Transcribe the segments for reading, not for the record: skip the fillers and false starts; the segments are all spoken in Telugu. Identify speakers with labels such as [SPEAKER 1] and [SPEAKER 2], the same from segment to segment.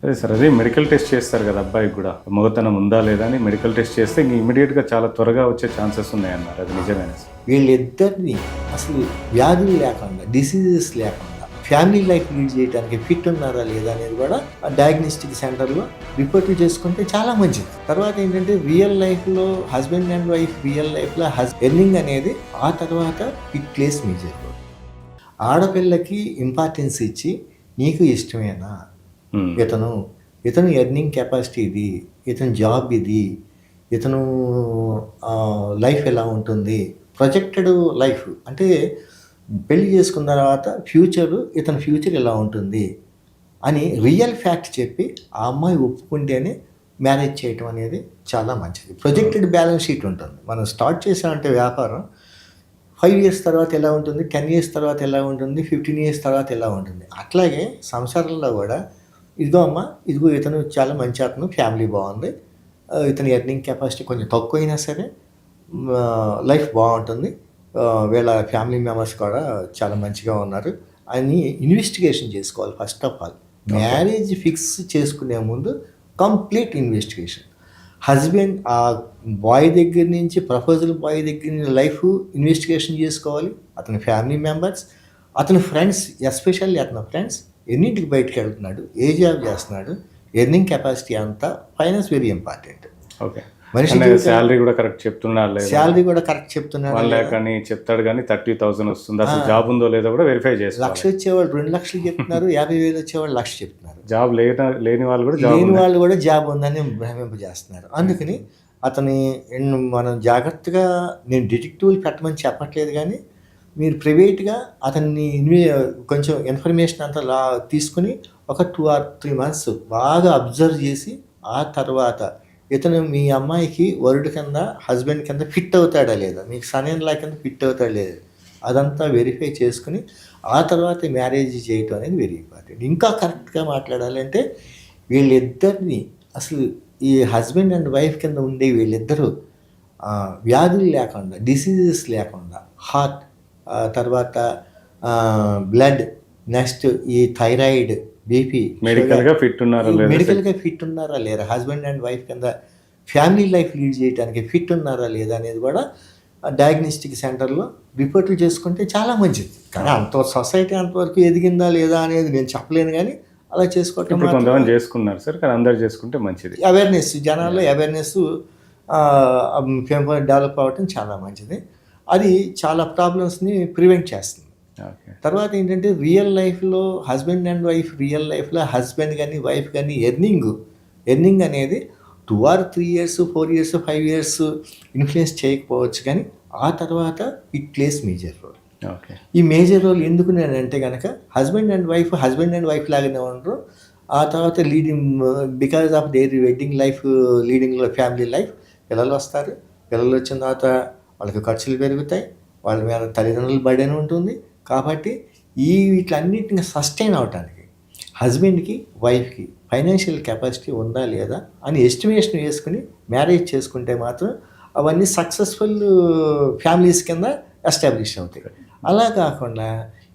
[SPEAKER 1] అదే సార్, అదే మెడికల్ టెస్ట్ చేస్తారు కదా అబ్బాయికి కూడా, మగతనం ఉందా లేదా అని మెడికల్ టెస్ట్ చేస్తే ఇంక ఇమీడియట్గా చాలా త్వరగా వచ్చే ఛాన్సెస్ ఉన్నాయన్నారు. అది నిజమేనా సార్?
[SPEAKER 2] వీళ్ళిద్దరిని అసలు వ్యాధులు లేకుండా, డిసీజెస్ లేకుండా ఫ్యామిలీ లైఫ్ లీడ్ చేయడానికి ఫిట్ ఉన్నారా లేదా అనేది కూడా డయాగ్నోస్టిక్ సెంటర్లో రిపోర్ట్లు చేసుకుంటే చాలా మంచిది. తర్వాత ఏంటంటే రియల్ లైఫ్లో హస్బెండ్ అండ్ వైఫ్ రియల్ లైఫ్లో ఎర్నింగ్ అనేది ఆ తర్వాత ఇట్ ప్లేస్ మేజర్ రోల్. ఆడపిల్లకి ఇంపార్టెన్స్ ఇచ్చి నీకు ఇష్టమేనా, ఇతను ఎర్నింగ్ కెపాసిటీ ఇది, ఇతను జాబ్ ఇది, ఇతను లైఫ్ ఎలా ఉంటుంది, ప్రొజెక్టెడ్ లైఫ్ అంటే పెళ్లి చేసుకున్న తర్వాత ఇతని ఫ్యూచర్ ఎలా ఉంటుంది అని రియల్ ఫ్యాక్ట్ చెప్పి ఆ అమ్మాయి ఒప్పుకుంటేనే మ్యారేజ్ చేయటం అనేది చాలా మంచిది. ప్రొజెక్టెడ్ బ్యాలెన్స్ షీట్ ఉంటుంది. మనం స్టార్ట్ చేసామంటే వ్యాపారం 5 years తర్వాత ఎలా ఉంటుంది, 10 years తర్వాత ఎలా ఉంటుంది, 15 years తర్వాత ఎలా ఉంటుంది. అట్లాగే సంసారంలో కూడా ఇదిగో అమ్మ, ఇదిగో ఇతను చాలా మంచి అతను, ఫ్యామిలీ బాగుంది, ఇతని ఎర్నింగ్ కెపాసిటీ కొంచెం తక్కువ అయినా సరే లైఫ్ బాగుంటుంది, వీళ్ళ ఫ్యామిలీ మెంబర్స్ కూడా చాలా మంచిగా ఉన్నారు అని ఇన్వెస్టిగేషన్ చేసుకోవాలి. First of all marriage fix చేసుకునే ముందు కంప్లీట్ ఇన్వెస్టిగేషన్. హస్బెండ్ ఆ బాయ్ దగ్గర నుంచి, ప్రపోజల్ బాయ్ దగ్గర నుంచి లైఫ్ ఇన్వెస్టిగేషన్ చేసుకోవాలి. అతని ఫ్యామిలీ మెంబర్స్, అతని ఫ్రెండ్స్, ఎస్పెషల్లీ అతని ఫ్రెండ్స్ ఎన్నింటికి బయటకు వెళ్తున్నాడు, ఏ జాబ్ చేస్తున్నాడు, ఎర్నింగ్ కెపాసిటీ అంతా, ఫైనాన్స్ వెరీ ఇంపార్టెంట్.
[SPEAKER 1] ఓకే, మనిషి శాలరీ కూడా కరెక్ట్ చెప్తున్నారు,
[SPEAKER 2] శాలరీ కూడా కరెక్ట్ చెప్తున్నాడు,
[SPEAKER 1] 1 lakh అని చెప్తాడు కానీ 30,000 వస్తుంది, అసలు జాబ్ ఉందో లేదో కూడా వెరిఫై చేస్తారు.
[SPEAKER 2] 1 lakh వచ్చేవాళ్ళు 2 lakhs చెప్తున్నారు, 50,000 వచ్చేవాళ్ళు 1 lakh చెప్తున్నారు.
[SPEAKER 1] జాబ్ లేని వాళ్ళు కూడా
[SPEAKER 2] జాబ్ ఉందని భ్రమింపజేస్తున్నారు. అందుకని మనం జాగ్రత్తగా, నేను డిటెక్టివ్లు పెట్టమని చెప్పట్లేదు, కానీ మీరు ప్రైవేట్గా అతన్ని కొంచెం ఇన్ఫర్మేషన్ అంతా తీసుకుని ఒక 2 or 3 months బాగా అబ్జర్వ్ చేసి ఆ తర్వాత ఇతను మీ అమ్మాయికి వరుడు కింద, హస్బెండ్ కింద ఫిట్ అవుతాడా లేదా, మీకు సనైన్లా కింద ఫిట్ అవుతాడా లేదా, అదంతా వెరిఫై చేసుకుని ఆ తర్వాత మ్యారేజ్ చేయటం అనేది వెరీ ఇంపార్టెంట్. ఇంకా కరెక్ట్గా మాట్లాడాలంటే వీళ్ళిద్దరిని అసలు ఈ హస్బెండ్ అండ్ వైఫ్ కింద ఉండే వీళ్ళిద్దరూ వ్యాధులు లేకుండా, డిసీజెస్ లేకుండా, హార్ట్, తర్వాత బ్లడ్, నెక్స్ట్ ఈ థైరాయిడ్, బీపీ,
[SPEAKER 1] మెడికల్గా
[SPEAKER 2] ఫిట్ ఉన్నారా లేదా, హస్బెండ్ అండ్ వైఫ్ కింద ఫ్యామిలీ లైఫ్ లీడ్ చేయడానికి ఫిట్ ఉన్నారా లేదా అనేది కూడా డయాగ్నోస్టిక్ సెంటర్లో రిపోర్ట్లు చేసుకుంటే చాలా మంచిది. కానీ సొసైటీ అంతవరకు ఎదిగిందా లేదా అనేది నేను చెప్పలేను, కానీ అలా చేసుకోవటం
[SPEAKER 1] కొంతమంది చేసుకున్నారు సార్, కానీ అందరు చేసుకుంటే మంచిది.
[SPEAKER 2] అవేర్నెస్, జనాల్లో అవేర్నెస్ డెవలప్ అవ్వటం చాలా మంచిది. అది చాలా ప్రాబ్లమ్స్ని ప్రివెంట్ చేస్తుంది. తర్వాత ఏంటంటే రియల్ లైఫ్లో హస్బెండ్ అండ్ వైఫ్, రియల్ లైఫ్లో హస్బెండ్ కానీ వైఫ్ కానీ ఎర్నింగ్ అనేది 2 or 3 years, 4 years, 5 years influence చేయకపోవచ్చు, కానీ ఆ తర్వాత ఇట్ ప్లేస్ మేజర్ రోల్. ఈ మేజర్ రోల్ ఎందుకు నేనంటే కనుక హస్బెండ్ అండ్ వైఫ్ లాగానే ఉండరు. ఆ తర్వాత because of their wedding life, leading family life, పిల్లలు వస్తారు. పిల్లలు వచ్చిన తర్వాత వాళ్ళకి ఖర్చులు పెరుగుతాయి, వాళ్ళ మీద తల్లిదండ్రుల బర్డెన్ ఉంటుంది. కాబట్టి వీటన్నిటిని సస్టైన్ అవడానికి హస్బెండ్కి, వైఫ్కి ఫైనాన్షియల్ కెపాసిటీ ఉందా లేదా అని ఎస్టిమేషన్ వేసుకుని మ్యారేజ్ చేసుకుంటే మాత్రం అవన్నీ సక్సెస్ఫుల్ ఫ్యామిలీస్ కింద ఎస్టాబ్లిష్ అవుతాయి. అలా కాకుండా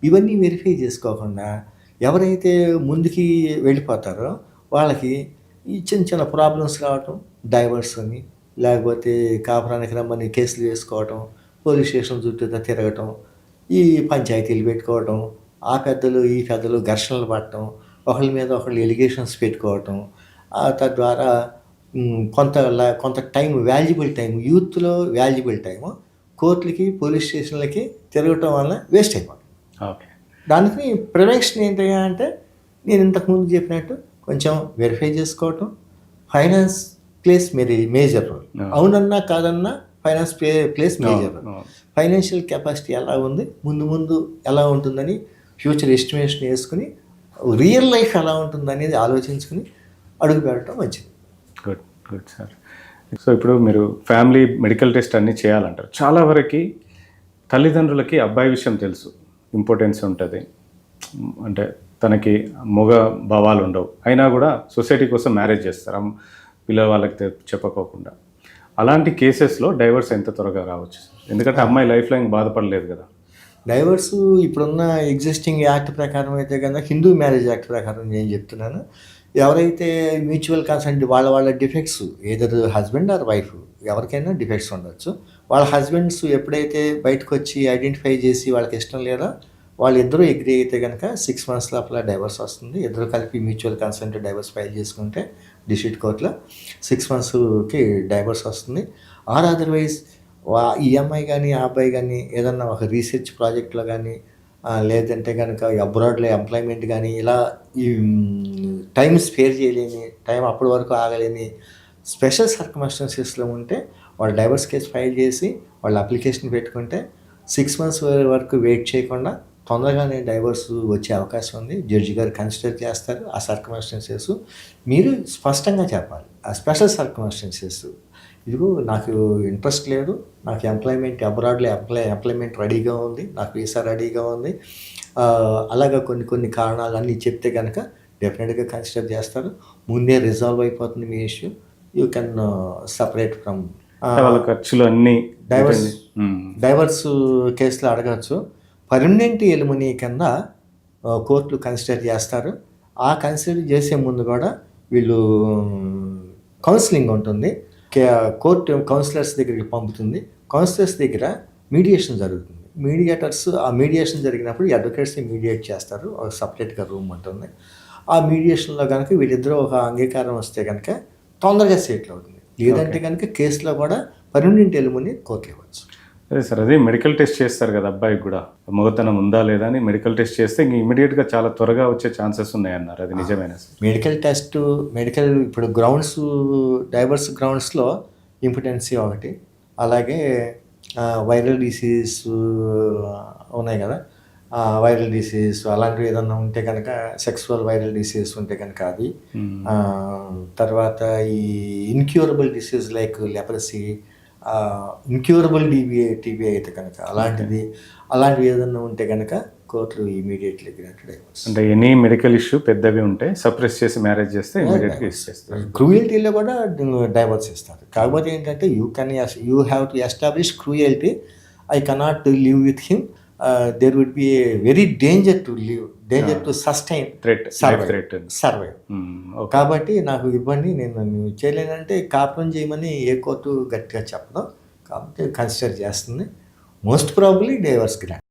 [SPEAKER 2] ఇవన్నీ వెరిఫై చేసుకోకుండా ఎవరైతే ముందుకి వెళ్ళిపోతారో వాళ్ళకి ఈ చిన్న ప్రాబ్లమ్స్ రావటం, డైవర్స్ అని, లేకపోతే కాపురానికి రమ్మని కేసులు వేసుకోవటం, పోలీస్ స్టేషన్ చుట్టూ తిరగటం, ఈ పంచాయతీలు పెట్టుకోవటం, ఆ పెద్దలు ఈ పెద్దలు ఘర్షణలు పడటం, ఒకళ్ళ మీద ఒకళ్ళు ఎలిగేషన్స్ పెట్టుకోవటం, తద్వారా కొంత టైం, యూత్లో వాల్యుబుల్ టైము కోర్టులకి, పోలీస్ స్టేషన్లకి తిరగటం వల్ల వేస్ట్ అయిపోతుంది. దానికి ప్రివెన్షన్ ఏంటి అంటే నేను ఇంతకుముందు చెప్పినట్టు కొంచెం వెరిఫై చేసుకోవటం, ఫైనాన్స్ ప్లేస్ మేజర్ రోల్. అవునన్నా కాదన్నా finance plays major role. Financial capacity ఎలా ఉంది, ముందు ఎలా ఉంటుందని ఫ్యూచర్ ఎస్టిమేషన్ వేసుకుని రియల్ లైఫ్ ఎలా ఉంటుందనేది ఆలోచించుకుని అడుగు పెట్టడం మంచిది.
[SPEAKER 1] Good sir. సో ఇప్పుడు మీరు ఫ్యామిలీ మెడికల్ టెస్ట్ అన్నీ చేయాలంటారు. చాలా వరకు తల్లిదండ్రులకి అబ్బాయి విషయం తెలుసు, ఇంపార్టెన్స్ ఉంటుంది, అంటే తనకి మగ భావాలు ఉండవు, అయినా కూడా సొసైటీ కోసం మ్యారేజ్ చేస్తారు పిల్లల వాళ్ళకి చెప్పకోకుండా. అలాంటి కేసెస్లో డైవర్స్ ఎంత త్వరగా రావచ్చు? ఎందుకంటే అమ్మాయి లైఫ్ లాంగ్ బాధపడలేదు కదా.
[SPEAKER 2] డైవర్స్ ఇప్పుడున్న ఎగ్జిస్టింగ్ యాక్ట్ ప్రకారం అయితే కనుక, హిందూ మ్యారేజ్ యాక్ట్ ప్రకారం నేను చెప్తున్నాను, ఎవరైతే మ్యూచువల్ కన్సెంట్ వాళ్ళ defects either husband or wife ఎవరికైనా డిఫెక్ట్స్ ఉండొచ్చు. వాళ్ళ హస్బెండ్స్ ఎప్పుడైతే బయటకు వచ్చి ఐడెంటిఫై చేసి వాళ్ళకి ఇష్టం లేదో వాళ్ళిద్దరూ అగ్రీ అయితే కనుక 6 months లోపల డైవర్స్ వస్తుంది. ఇద్దరు కలిపి మ్యూచువల్ కన్సెంట్ డైవర్స్ ఫైల్ చేసుకుంటే డిస్ట్రిక్ట్ కోర్టులో 6 monthsకి డైవర్స్ వస్తుంది. ఆర్ అదర్వైజ్ ఈ అమ్మాయి కానీ ఆ అబ్బాయి కానీ ఏదన్నా ఒక రీసెర్చ్ ప్రాజెక్ట్లో కానీ లేదంటే కనుక అబ్రాడ్లో ఎంప్లాయ్మెంట్ కానీ ఇలా ఈ టైం స్పేర్ చేయలేని టైం అప్పటి వరకు ఆగలేని స్పెషల్ సర్కమ్స్టాన్సెస్లో ఉంటే వాళ్ళు డైవర్స్ కేసు ఫైల్ చేసి వాళ్ళు అప్లికేషన్ పెట్టుకుంటే 6 months వరకు వెయిట్ చేయకుండా తొందరగానే డైవర్స్ వచ్చే అవకాశం ఉంది. జడ్జి గారు కన్సిడర్ చేస్తారు ఆ సర్కమ్స్టాన్సెస్. మీరు స్పష్టంగా చెప్పాలి ఆ స్పెషల్ సర్కమ్స్టాన్సెస్. ఇదిగో నాకు ఇంట్రెస్ట్ లేదు, నాకు అబ్రాడ్లో ఎంప్లాయ్మెంట్ రెడీగా ఉంది, నాకు వీసా రెడీగా ఉంది, అలాగా కొన్ని కారణాలు అన్నీ చెప్తే కనుక డెఫినెట్గా కన్సిడర్ చేస్తారు. ముందే రిజాల్వ్ అయిపోతుంది మీ issue. You can separate from
[SPEAKER 1] వాళ్ళ ఖర్చులు అన్నీ
[SPEAKER 2] డైవర్స్ కేసులో అడగచ్చు. పర్మనెంట్ ఎలిమనీ కింద కోర్టులు కన్సిడర్ చేస్తారు. ఆ కన్సిడర్ చేసే ముందు కూడా వీళ్ళు కౌన్సిలింగ్ ఉంటుంది. కోర్టు కౌన్సిలర్స్ దగ్గరికి పంపుతుంది. కౌన్సిలర్స్ దగ్గర మీడియేషన్ జరుగుతుంది. ఆ మీడియేషన్ జరిగినప్పుడు అడ్వకేట్స్ని మీడియేట్ చేస్తారు. ఒక సపరేట్గా రూమ్ ఉంటుంది. ఆ మీడియేషన్లో కనుక వీళ్ళిద్దరూ ఒక అంగీకారం వస్తే కనుక తొందరగా సెటిల్ అవుతుంది. లేదంటే కనుక కేసులో కూడా పర్మనెంట్ ఎలిమనీ కోర్టులు ఇవ్వచ్చు.
[SPEAKER 1] అదే సార్, అదే మెడికల్ టెస్ట్ చేస్తారు కదా అబ్బాయికి కూడా, మగతనం ఉందా లేదా అని మెడికల్ టెస్ట్ చేస్తే ఇంక ఇమీడియట్గా చాలా త్వరగా వచ్చే ఛాన్సెస్ ఉన్నాయన్నారు. అది నిజమేనా సార్?
[SPEAKER 2] మెడికల్ ఇప్పుడు డైవర్స్ గ్రౌండ్స్లో ఇంపార్టెన్సీ ఒకటి, అలాగే వైరల్ డిసీజ్ ఉన్నాయి కదా, వైరల్ డిసీజ్ అలాంటివి ఏదన్నా ఉంటే కనుక సెక్సువల్ వైరల్ డిసీజ్ ఉంటే కనుక అది, తర్వాత ఈ incurable disease like leprosy, incurable TB అయితే కనుక అలాంటివి ఏదన్నా ఉంటే కనుక కోర్టులు ఇమీడియట్లీ గ్రాంటెడ్ డైవర్స్.
[SPEAKER 1] అంటే ఎనీ మెడికల్ ఇష్యూ పెద్దవి ఉంటే సప్రెస్ చేసి మ్యారేజ్ చేస్తే ఇమీడియట్గా ఇచ్చేస్తారు.
[SPEAKER 2] క్రూయల్టీలో కూడా డైవర్స్ ఇస్తారు. కాకపోతే ఏంటంటే you have to establish cruelty. I cannot live with him. There would be a very danger to sustain survive. కాబట్టి నాకు ఇవ్వండి, నేను చేయలేనంటే కాపురం చేయమని ఏ కోర్టు గట్టిగా చెప్పడం. కాబట్టి కన్సిడర్ చేస్తుంది. Most probably divorce grant.